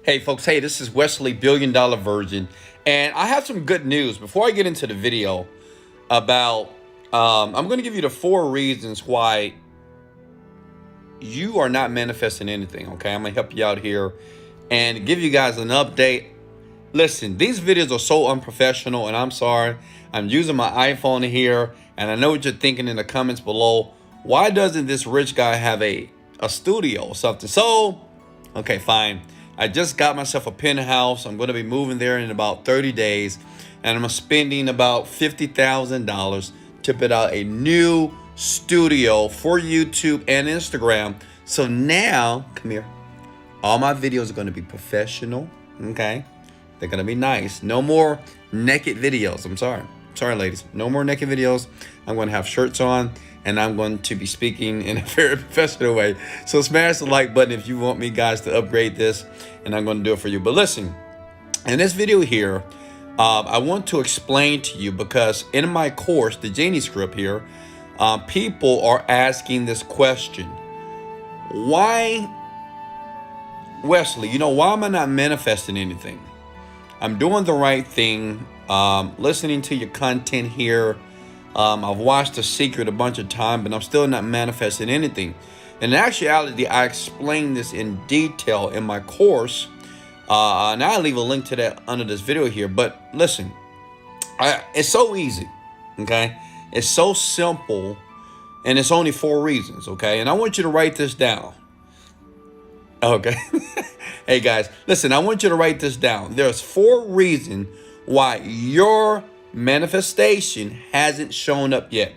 Hey folks, hey, this is Wesley $1 billion Virgin, and I have some good news. Before I get into the video about, I'm going to give you the 4 reasons why you are not manifesting anything, okay? I'm going to help you out here and give you guys an update. Listen, these videos are so unprofessional, and I'm sorry. I'm using my iPhone here, and I know what you're thinking in the comments below. Why doesn't this rich guy have a studio or something? So, okay, fine. I just got myself a penthouse. I'm going to be moving there in about 30 days. And I'm spending about $50,000 to put out a new studio for YouTube and Instagram. So now, come here. All my videos are going to be professional. Okay. They're going to be nice. No more naked videos. I'm sorry. Sorry, ladies. No more naked videos. I'm going to have shirts on. And I'm going to be speaking in a very professional way. So smash the like button if you want me guys to upgrade this. And I'm going to do it for you. But listen, in this video here, I want to explain to you, because in my course, the Genie Script here, people are asking this question. Why, Wesley, why am I not manifesting anything? I'm doing the right thing, listening to your content here. I've watched The Secret a bunch of times, but I'm still not manifesting anything. In actuality, I explain this in detail in my course, and I'll leave a link to that under this video here. But listen, it's so easy, okay? It's so simple, and it's only 4 reasons, okay? And I want you to write this down, okay? Hey guys, listen, I want you to write this down. There's 4 reasons why your manifestation hasn't shown up yet.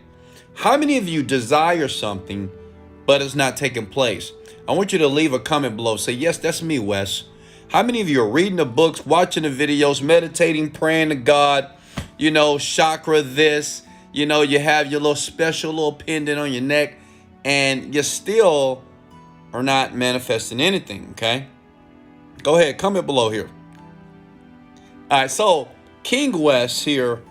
How many of you desire something, but it's not taking place? I want you to leave a comment below. Say, yes, that's me, Wes. How many of you are reading the books, watching the videos, meditating, praying to God, chakra this, you have your special little pendant on your neck, and you still are not manifesting anything, okay? Go ahead, comment below here. All right, so King West here,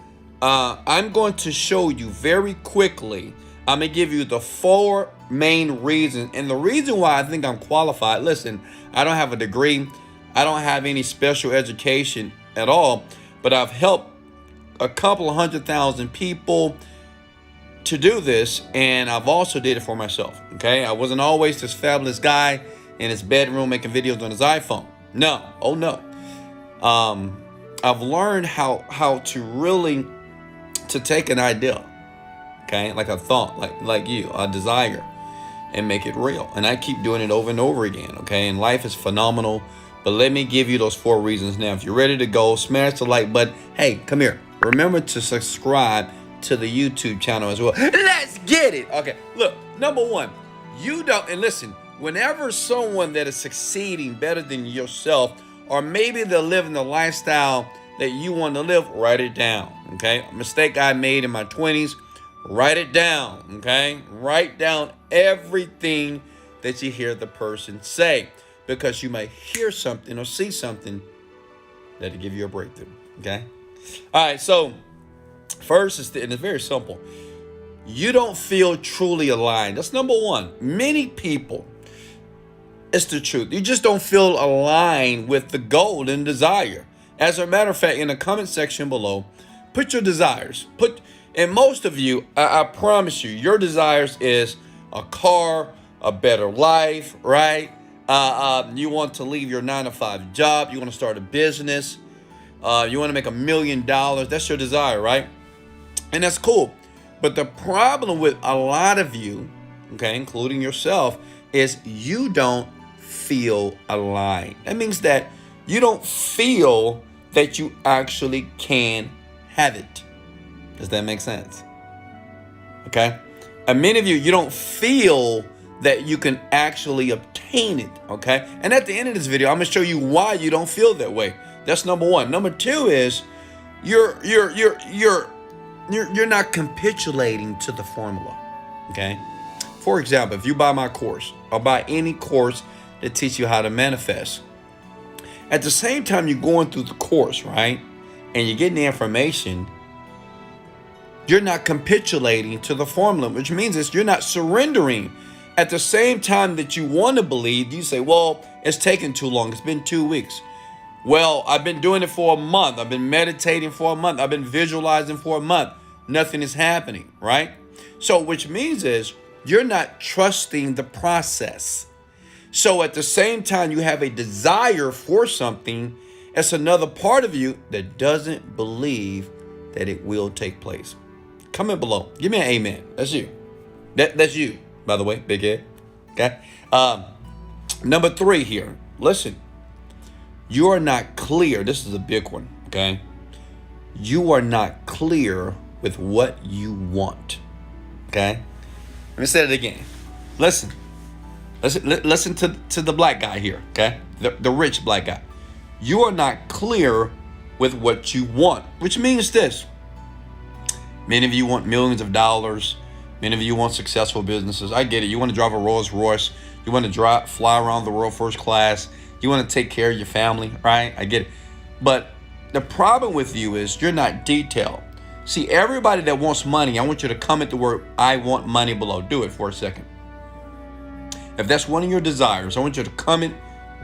I'm going to show you very quickly. I'm going to give you the 4 main reasons. And the reason why I think I'm qualified, listen, I don't have a degree. I don't have any special education at all. But I've helped a couple of 100,000 people to do this. And I've also did it for myself, okay? I wasn't always this fabulous guy in his bedroom making videos on his iPhone. No. Oh, no. I've learned how to really to take an idea, okay, like a thought, like you, a desire, and make it real. And I keep doing it over and over again, okay? And life is phenomenal. But let me give you those 4 reasons now. If you're ready to go, smash the like button. Hey, come here. Remember to subscribe to the YouTube channel as well. Let's get it. Okay, look, number 1, you don't, and listen, whenever someone that is succeeding better than yourself, or maybe they're living the lifestyle that you want to live, write it down, okay? A mistake I made in my 20s, write it down, okay? Write down everything that you hear the person say, because you might hear something or see something that'll give you a breakthrough, okay? All right, so first, and it's very simple. You don't feel truly aligned. That's number 1. Many people, it's the truth, you just don't feel aligned with the goal and desire. As a matter of fact, in the comment section below, put your desires. And most of you, I promise you, your desires is a car, a better life, right? You want to leave your 9-to-5 job. You want to start a business. You want to make $1 million. That's your desire, right? And that's cool. But the problem with a lot of you, okay, including yourself, is you don't feel aligned. That means that you don't feel that you actually can have it. Does that make sense? Okay. And many of you, you don't feel that you can actually obtain it. Okay. And at the end of this video, I'm going to show you why you don't feel that way. That's number 1. Number 2 is you're not capitulating to the formula. Okay. For example, if you buy my course or buy any course that teaches you how to manifest, at the same time you're going through the course, right, and you're getting the information, you're not capitulating to the formula, which means you're not surrendering At the same time that you want to believe, you say, well, it's taken too long. It's been 2 weeks. Well, I've been doing it for a month. I've been meditating for a month. I've been visualizing for a month. Nothing is happening, right? So which means is you're not trusting the process. So at the same time you have a desire for something, it's another part of you that doesn't believe that it will take place. Comment below. Give me an amen. That's you. That's you, by the way, big head. Okay. Number 3 here. Listen. You are not clear. This is a big one. Okay. You are not clear with what you want. Okay. Let me say it again. Listen to the black guy here. Okay. The rich black guy. You are not clear with what you want, which means this. Many of you want millions of dollars. Many of you want successful businesses. I get it. You want to drive a Rolls Royce. You want to fly around the world first class. You want to take care of your family, right? I get it. But the problem with you is you're not detailed. See, everybody that wants money, I want you to comment the word "I want money" below. Do it for a second. If that's one of your desires, I want you to comment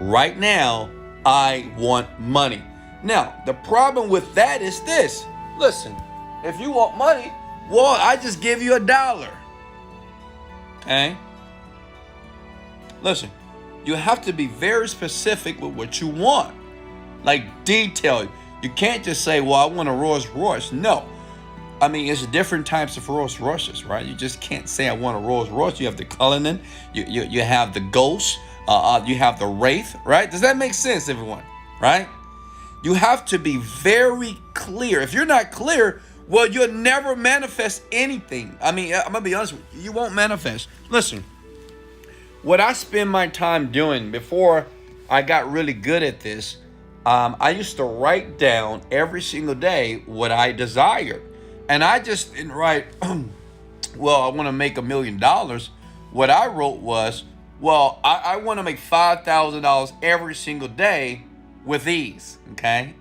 right now, "I want money." Now, the problem with that is this. Listen, if you want money, well, I just give you $1. Okay? Listen, you have to be very specific with what you want. Like detailed. You can't just say, well, I want a Rolls Royce. No. I mean, it's different types of Rolls Royces, right? You just can't say I want a Rolls Royce. You have the Cullinan, you have the Ghost, you have the Wraith, right? Does that make sense, everyone? Right? You have to be very clear. If you're not clear, well, you'll never manifest anything. I mean, I'm going to be honest with you. You won't manifest. Listen, what I spend my time doing before I got really good at this, I used to write down every single day what I desired. And I just didn't write, well, I want to make $1 million. What I wrote was, well, I want to make $5,000 every single day with ease. Okay.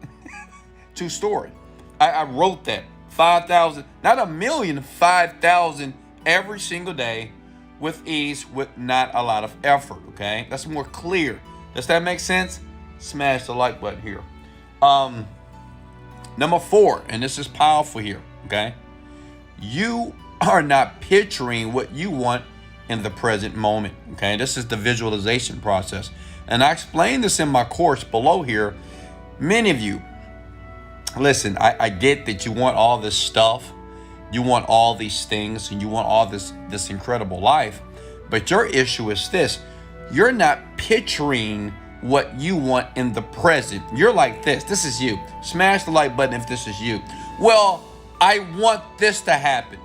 True story. I wrote that 5,000, not a million, 5,000 every single day with ease, with not a lot of effort. Okay. That's more clear. Does that make sense? Smash the like button here. Number 4, and this is powerful here. Okay. You are not picturing what you want in the present moment. Okay. This is the visualization process. And I explain this in my course below here. Many of you, listen, I get that you want all this stuff. You want all these things and you want all this incredible life. But your issue is this. You're not picturing what you want in the present. You're like this. This is you. Smash the like button if this is you. Well, I want this to happen.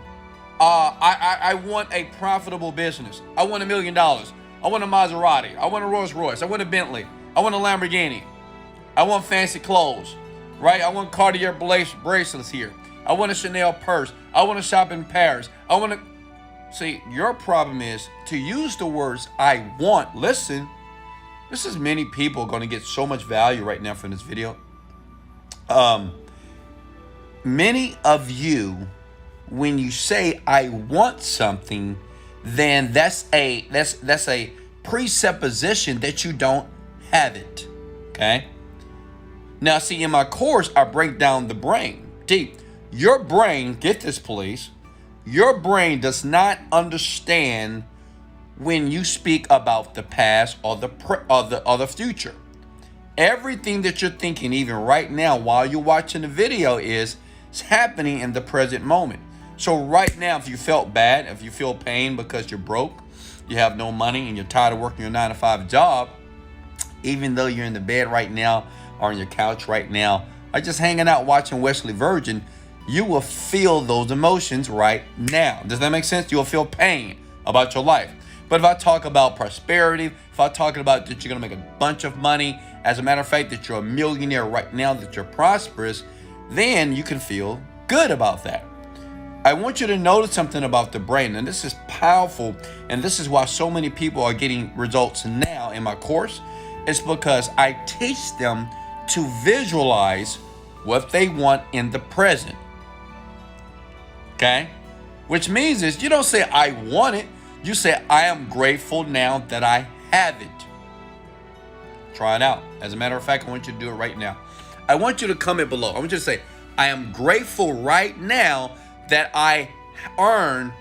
I want a profitable business. I want $1 million. I want a Maserati. I want a Rolls Royce. I want a Bentley. I want a Lamborghini. I want fancy clothes, right? I want Cartier bracelets here. I want a Chanel purse. I want to shop in Paris. I want to... See, your problem is to use the words "I want." Listen, this is many people going to get so much value right now from this video. Many of you, when you say "I want something," then that's a presupposition that you don't have it. Okay. Now, see, in my course, I break down the brain deep. Your brain, get this, please. Your brain does not understand when you speak about the past or the future. Everything that you're thinking, even right now, while you're watching the video, is happening in the present moment. So right now, if you felt bad, if you feel pain because you're broke, you have no money, and you're tired of working your 9-to-5 job, even though you're in the bed right now or on your couch right now, or just hanging out watching Wesley Virgin, you will feel those emotions right now. Does that make sense? You'll feel pain about your life. But if I talk about prosperity, if I talk about that you're going to make a bunch of money, as a matter of fact, that you're a millionaire right now, that you're prosperous, then you can feel good about that. I want you to notice something about the brain, and this is powerful, and this is why so many people are getting results now in my course. It's because I teach them to visualize what they want in the present. Okay? Which means is you don't say "I want it." You say, I am grateful now that I have it. Try it out. As a matter of fact, I want you to do it right now. I want you to comment below. I want you to say, I am grateful right now that I earn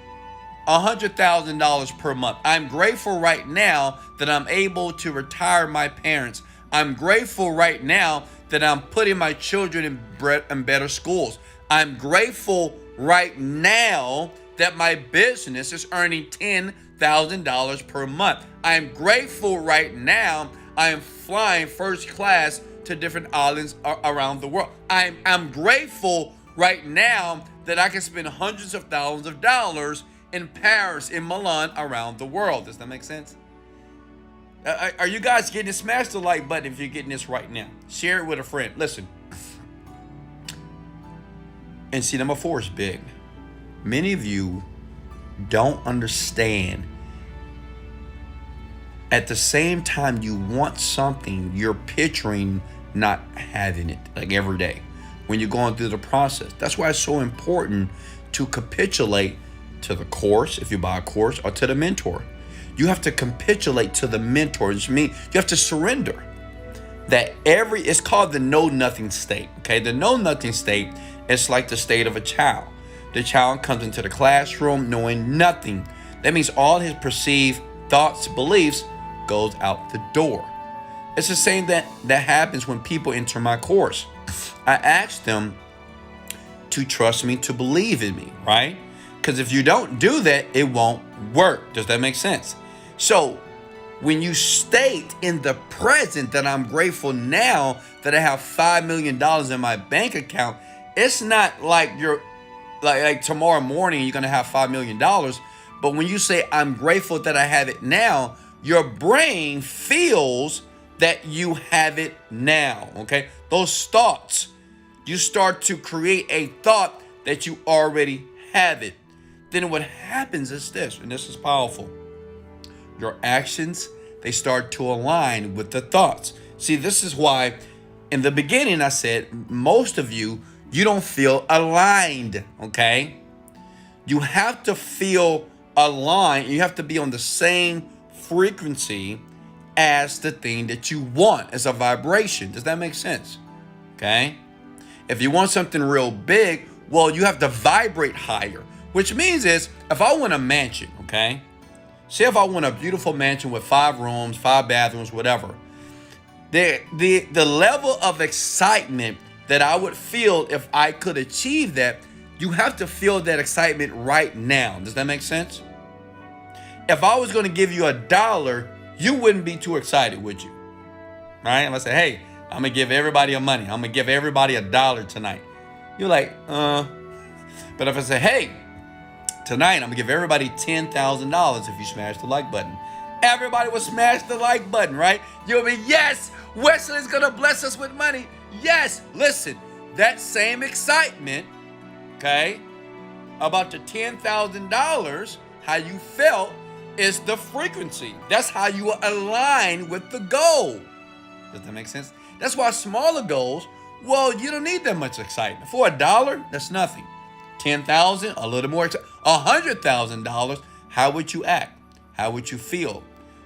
$100,000 per month. I'm grateful right now that I'm able to retire my parents. I'm grateful right now that I'm putting my children in better schools. I'm grateful right now that my business is earning $10,000 per month. I'm grateful right now I am flying first class to different islands around the world. I'm grateful right now that I can spend hundreds of thousands of dollars in Paris, in Milan, around the world. Does that make sense? Are you guys getting it? Smash the like button if you're getting this right now. Share it with a friend. Listen. And see, number 4 is big. Many of you don't understand. At the same time you want something, you're picturing not having it, like every day when you're going through the process. That's why it's so important to capitulate to the course, if you buy a course, or to the mentor. You have to capitulate to the mentor, which means you have to surrender. It's called the know-nothing state. Okay, the know-nothing state is like the state of a child. The child comes into the classroom knowing nothing. That means all his perceived thoughts, beliefs goes out the door. It's the same that happens when people enter my course. I ask them to trust me, to believe in me, right? Because if you don't do that, it won't work. Does that make sense? So when you state in the present that I'm grateful now that I have $5 million in my bank account, it's not like you're like tomorrow morning you're going to have $5 million. But when you say I'm grateful that I have it now, your brain feels that you have it now. Okay? Those thoughts, you start to create a thought that you already have it. Then what happens is this, and this is powerful. Your actions, they start to align with the thoughts. See, this is why in the beginning I said most of you don't feel aligned, okay? You have to feel aligned. You have to be on the same frequency as the thing that you want, as a vibration. Does that make sense? Okay? If you want something real big, well, you have to vibrate higher, which means is if I want a mansion, okay? Say if I want a beautiful mansion with 5 rooms, 5 bathrooms, whatever. The level of excitement that I would feel if I could achieve that, you have to feel that excitement right now. Does that make sense? If I was going to give you $1, you wouldn't be too excited, would you? Right? If I say, hey, I'm going to give everybody money. I'm going to give everybody $1 tonight. You're like, But if I say, hey, tonight I'm going to give everybody $10,000 if you smash the like button. Everybody will smash the like button, right? You'll be, yes, Wesley's going to bless us with money. Yes, listen, that same excitement, okay, about the $10,000, how you felt is the frequency. That's how you align with the goal. Does that make sense? That's why smaller goals, well, you don't need that much excitement. For $1, that's nothing. 10,000, a little more excitement. $100,000, how would you act? How would you feel?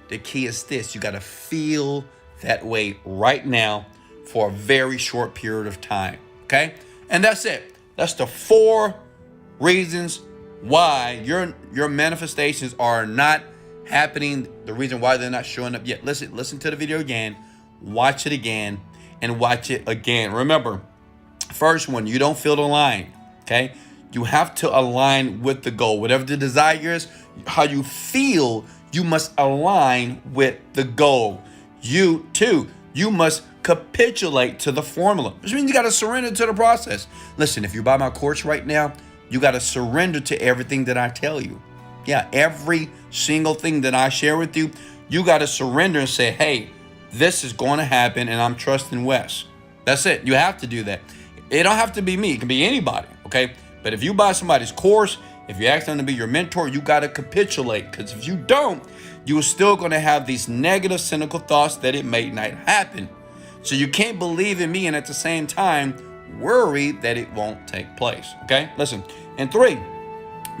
The key is this: you got to feel that way right now for a very short period of time. Okay? And that's it. That's the 4 reasons why your manifestations are not happening, the reason why they're not showing up yet. Listen to the video again, watch it again, and watch it again. Remember, first one, you don't feel aligned, okay? You have to align with the goal. Whatever the desire is, how you feel, you must align with the goal. You must capitulate to the formula, which means you got to surrender to the process. Listen, if you buy my course right now, you got to surrender to everything that I tell you. Yeah, every single thing that I share with you, you got to surrender and say, hey, this is going to happen and I'm trusting Wes. That's it. You have to do that. It don't have to be me. It can be anybody, okay? But if you buy somebody's course, if you ask them to be your mentor, you got to capitulate. Because if you don't, you're still going to have these negative, cynical thoughts that it may not happen. So you can't believe in me and at the same time worry that it won't take place, okay? Listen, and 3,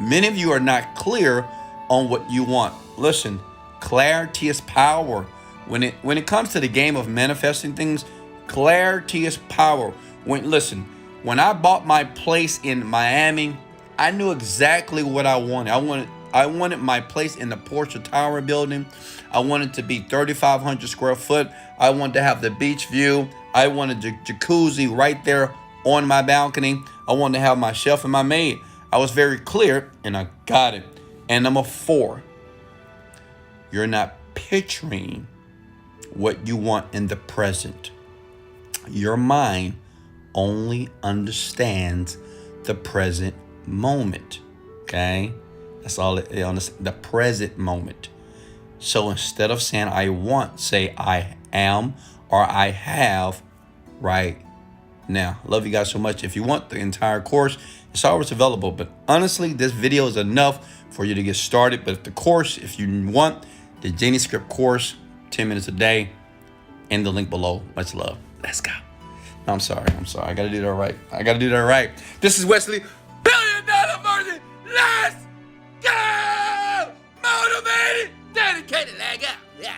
many of you are not clear on what you want. Listen, clarity is power. When it comes to the game of manifesting things, clarity is power. When I bought my place in Miami, I knew exactly what I wanted. I wanted my place in the Porsche Tower building. I wanted to be 3,500 square foot. I wanted to have the beach view. I wanted a jacuzzi right there on my balcony. I wanted to have my chef and my maid. I was very clear, and I got it. And number 4, you're not picturing what you want in the present. Your mind only understands the present moment. Okay? That's all it is, the present moment. So instead of saying I want, say I am or I have right now. Love you guys so much. If you want the entire course, it's always available. But honestly, this video is enough for you to get started. But the course, if you want the Genie Script course, 10 minutes a day, in the link below. Much love. Let's go. No, I'm sorry. I got to do that right. This is Wesley, $1 billion Virgin. Let's go! Motivated, dedicated, leg up. Yeah.